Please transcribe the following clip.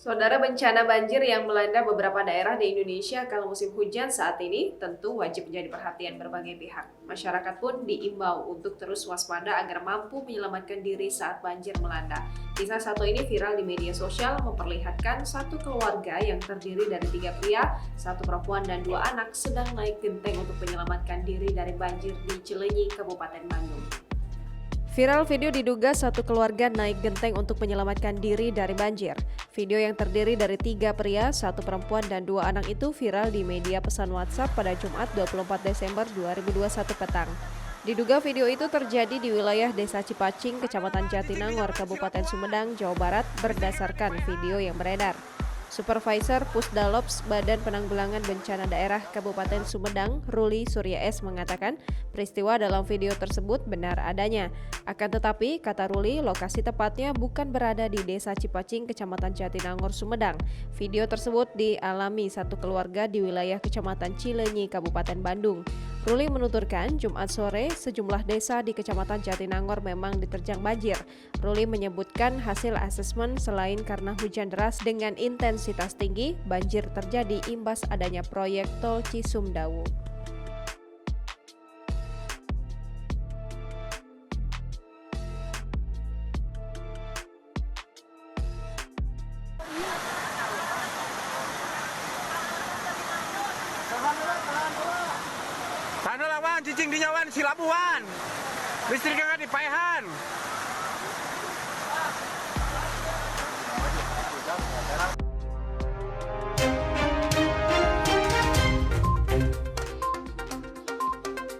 Saudara, bencana banjir yang melanda beberapa daerah di Indonesia kala musim hujan saat ini tentu wajib menjadi perhatian berbagai pihak. Masyarakat pun diimbau untuk terus waspada agar mampu menyelamatkan diri saat banjir melanda. Kisah satu ini viral di media sosial memperlihatkan satu keluarga yang terdiri dari 3 pria, 1 perempuan dan 2 anak sedang naik genteng untuk menyelamatkan diri dari banjir di Cileunyi, Kabupaten Bandung. Viral video diduga satu keluarga naik genteng untuk menyelamatkan diri dari banjir. Video yang terdiri dari 3 pria, 1 perempuan, dan 2 anak itu viral di media pesan WhatsApp pada Jumat 24 Desember 2021 petang. Diduga video itu terjadi di wilayah Desa Cipacing, Kecamatan Jatinangor, Kabupaten Sumedang, Jawa Barat berdasarkan video yang beredar. Supervisor Pusdalops Badan Penanggulangan Bencana Daerah Kabupaten Sumedang, Ruli Surya S. mengatakan peristiwa dalam video tersebut benar adanya. Akan tetapi, kata Ruli, lokasi tepatnya bukan berada di Desa Cipacing, Kecamatan Jatinangor, Sumedang. Video tersebut dialami satu keluarga di wilayah Kecamatan Cileunyi, Kabupaten Bandung. Ruli menuturkan, Jumat sore sejumlah desa di Kecamatan Jatinangor memang diterjang banjir. Ruli menyebutkan hasil asesmen selain karena hujan deras dengan intensitas tinggi, banjir terjadi imbas adanya proyek tol Cisumdawu. Tanah lawan cicing di nyawan silabuan. Listrik yang di paehan.